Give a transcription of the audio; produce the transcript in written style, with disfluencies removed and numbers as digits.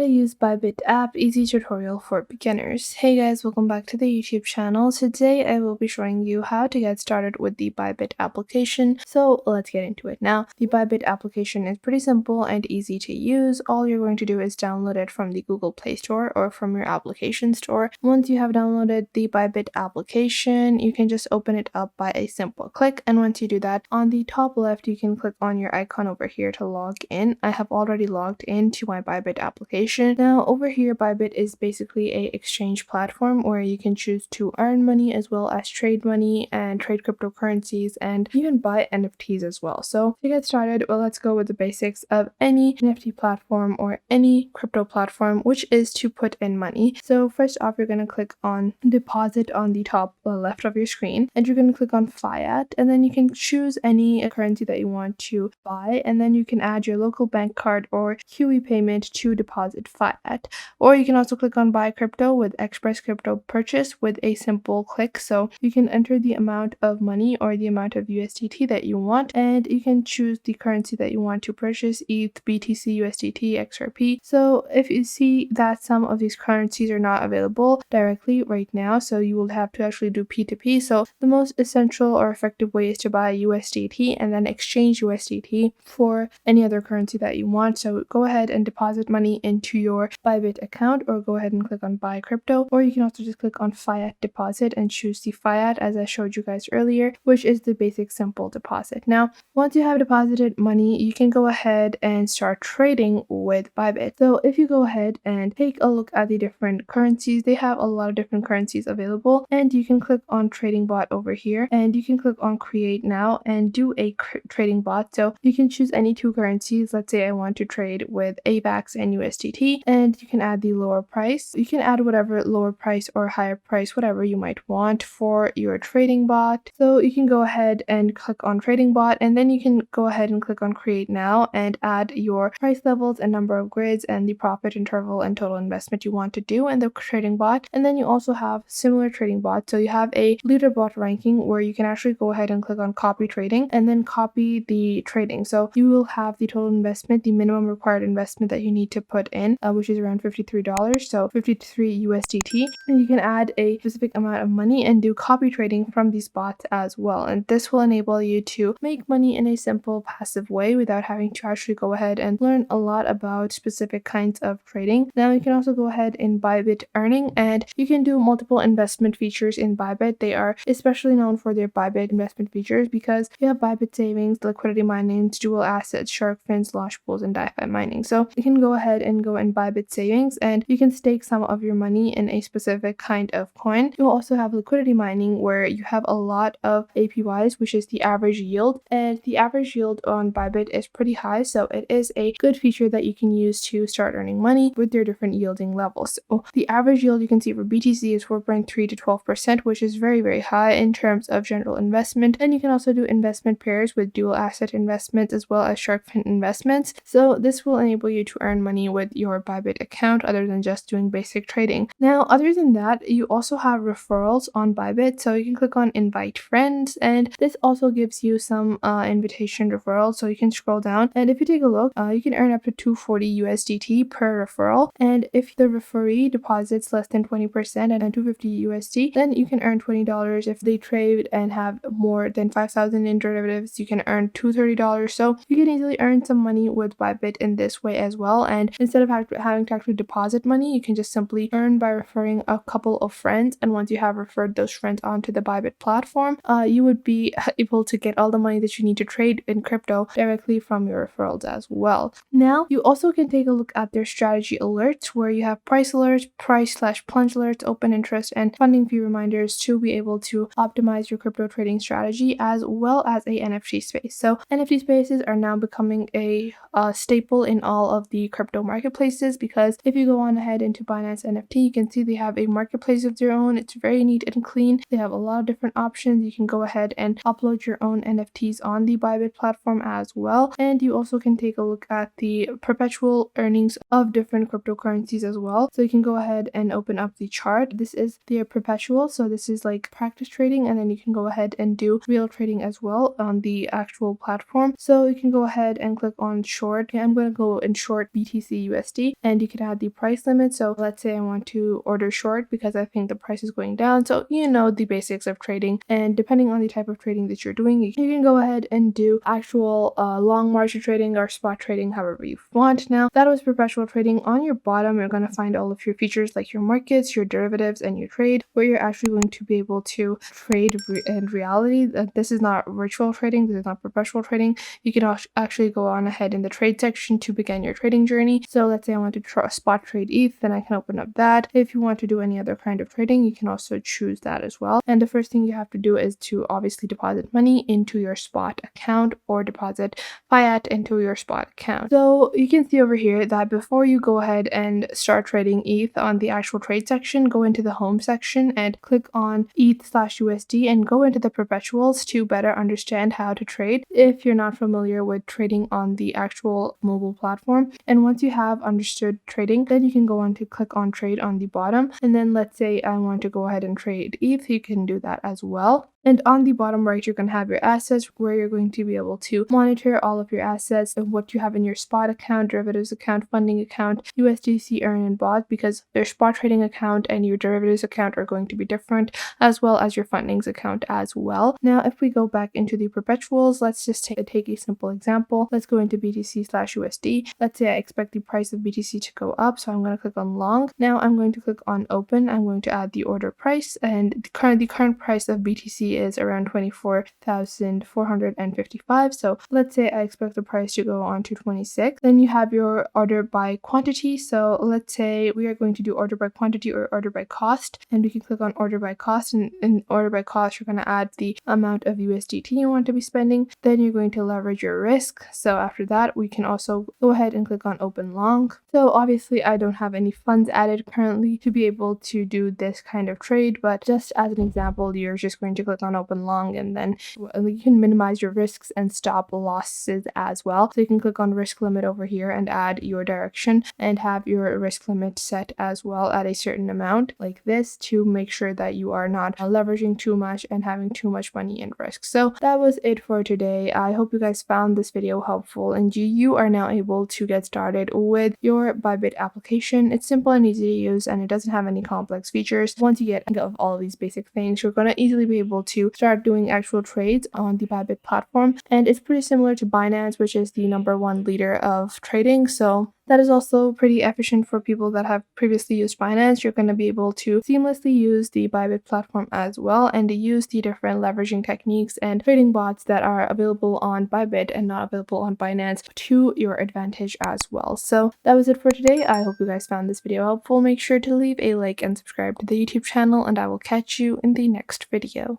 How to use Bybit app, easy tutorial for beginners. Hey guys, welcome back to the YouTube channel. Today I will be showing you how to get started with the Bybit application. So let's get into it now. The Bybit application is pretty simple and easy to use. All you're going to do is download it from the Google Play Store or from your application store. Once you have downloaded the Bybit application, you can just open it up by a simple click. And once you do that, on the top left, you can click on your icon over here to log in. I have already logged into my Bybit application. Now over here, Bybit is basically a exchange platform where you can choose to earn money as well as trade money and trade cryptocurrencies and even buy NFTs as well. So to get started, well, let's go with the basics of any NFT platform or any crypto platform, which is to put in money. So first off, you're going to click on deposit on the top left of your screen, and you're going to click on fiat, and then you can choose any currency that you want to buy, and then you can add your local bank card or QE payment to deposit fiat. Or you can also click on buy crypto with Express Crypto Purchase with a simple click. So you can enter the amount of money or the amount of USDT that you want, and you can choose the currency that you want to purchase, ETH, BTC, USDT, XRP. So if you see that some of these currencies are not available directly right now, so you will have to actually do P2P. So the most essential or effective way is to buy USDT and then exchange USDT for any other currency that you want. So go ahead and deposit money into your Bybit account, or go ahead and click on buy crypto, or you can also just click on fiat deposit and choose the fiat as I showed you guys earlier, which is the basic simple deposit. Now, once you have deposited money, you can go ahead and start trading with Bybit. So if you go ahead and take a look at the different currencies, they have a lot of different currencies available, and you can click on trading bot over here, and you can click on create now and do a trading bot. So you can choose any two currencies. Let's say I want to trade with AVAX and USDT, and you can add the lower price. You can add whatever lower price or higher price, whatever you might want for your trading bot. So you can go ahead and click on trading bot, and then you can go ahead and click on create now and add your price levels and number of grids and the profit interval and total investment you want to do in the trading bot. And then you also have similar trading bots. So you have a leaderboard ranking where you can actually go ahead and click on copy trading and then copy the trading. So you will have the total investment, the minimum required investment that you need to put in, which is around $53, so 53 USDT. And you can add a specific amount of money and do copy trading from these bots as well. And this will enable you to make money in a simple passive way without having to actually go ahead and learn a lot about specific kinds of trading. Now you can also go ahead in Bybit earning, and you can do multiple investment features in Bybit. They are especially known for their Bybit investment features because you have Bybit savings, liquidity mining, dual assets, shark fins, launch pools, and DeFi mining. So you can go ahead and go in Bybit savings, and you can stake some of your money in a specific kind of coin. You also have liquidity mining where you have a lot of APYs, which is the average yield, and the average yield on Bybit is pretty high. So it is a good feature that you can use to start earning money with their different yielding levels. So the average yield you can see for BTC is 4.3 to 12%, which is very, very high in terms of general investment. And you can also do investment pairs with dual asset investments as well as shark fin investments. So this will enable you to earn money with your Bybit account other than just doing basic trading. Now, other than that, you also have referrals on Bybit. So you can click on invite friends, and this also gives you some invitation referrals. So you can scroll down, and if you take a look, you can earn up to 240 USDT per referral. And if the referee deposits less than 20% and 250 USD, then you can earn $20. If they trade and have more than 5,000 in derivatives, you can earn $230. So you can easily earn some money with Bybit in this way as well. And instead of having to actually deposit money, you can just simply earn by referring a couple of friends. And once you have referred those friends onto the Bybit platform, you would be able to get all the money that you need to trade in crypto directly from your referrals as well. Now, you also can take a look at their strategy alerts where you have price alerts, price/plunge alerts, open interest, and funding fee reminders to be able to optimize your crypto trading strategy, as well as a NFT space. So NFT spaces are now becoming a staple in all of the crypto marketplaces, because if you go on ahead into Binance NFT, you can see they have a marketplace of their own. It's very neat and clean. They have a lot of different options. You can go ahead and upload your own NFTs on the Bybit platform as well. And you also can take a look at the perpetual earnings of different cryptocurrencies as well. So you can go ahead and open up the chart. This is their perpetual. So this is like practice trading, and then you can go ahead and do real trading as well on the actual platform. So you can go ahead and click on short. Okay, I'm going to go in short BTC USD, and you can add the price limit. So let's say I want to order short because I think the price is going down. So you know the basics of trading, and depending on the type of trading that you're doing, you can go ahead and do actual long margin trading or spot trading, however you want. Now that was perpetual trading. On your bottom, you're going to find all of your features like your markets, your derivatives, and your trade, where you're actually going to be able to trade in reality. This is not virtual trading, this is not perpetual trading. You can actually go on ahead in the trade section to begin your trading journey. So let's say I want to spot trade ETH, then I can open up that. If you want to do any other kind of trading, you can also choose that as well. And the first thing you have to do is to obviously deposit money into your spot account or deposit fiat into your spot account. So you can see over here that before you go ahead and start trading ETH on the actual trade section, go into the home section and click on ETH/USD and go into the perpetuals to better understand how to trade if you're not familiar with trading on the actual mobile platform. And once you have understood trading, then you can go on to click on trade on the bottom. And then let's say I want to go ahead and trade ETH, you can do that as well. And on the bottom right, you're going to have your assets, where you're going to be able to monitor all of your assets and what you have in your spot account, derivatives account, funding account, USDC earn and bought, because your spot trading account and your derivatives account are going to be different, as well as your fundings account as well. Now, if we go back into the perpetuals, let's just take a simple example. Let's go into BTC/USD. Let's say I expect the price of BTC to go up, so I'm going to click on long. Now I'm going to click on open. I'm going to add the order price, and the current price of BTC is around 24,455. So let's say I expect the price to go on to 26. Then you have your order by quantity. So let's say we are going to do order by quantity or order by cost, and we can click on order by cost, and in order by cost, you're going to add the amount of USDT you want to be spending. Then you're going to leverage your risk. So after that, we can also go ahead and click on open long. So obviously I don't have any funds added currently to be able to do this kind of trade, but just as an example, you're just going to click on open long, and then you can minimize your risks and stop losses as well. So you can click on risk limit over here and add your direction and have your risk limit set as well at a certain amount like this, to make sure that you are not leveraging too much and having too much money in risk. So that was it for today. I hope you guys found this video helpful, and you are now able to get started with your Bybit application. It's simple and easy to use, and it doesn't have any complex features. Once you get of all of these basic things, you're going to easily be able to start doing actual trades on the Bybit platform. And it's pretty similar to Binance, which is the #1 leader of trading. So that is also pretty efficient for people that have previously used Binance. You're going to be able to seamlessly use the Bybit platform as well, and to use the different leveraging techniques and trading bots that are available on Bybit and not available on Binance to your advantage as well. So that was it for today. I hope you guys found this video helpful. Make sure to leave a like and subscribe to the YouTube channel, and I will catch you in the next video.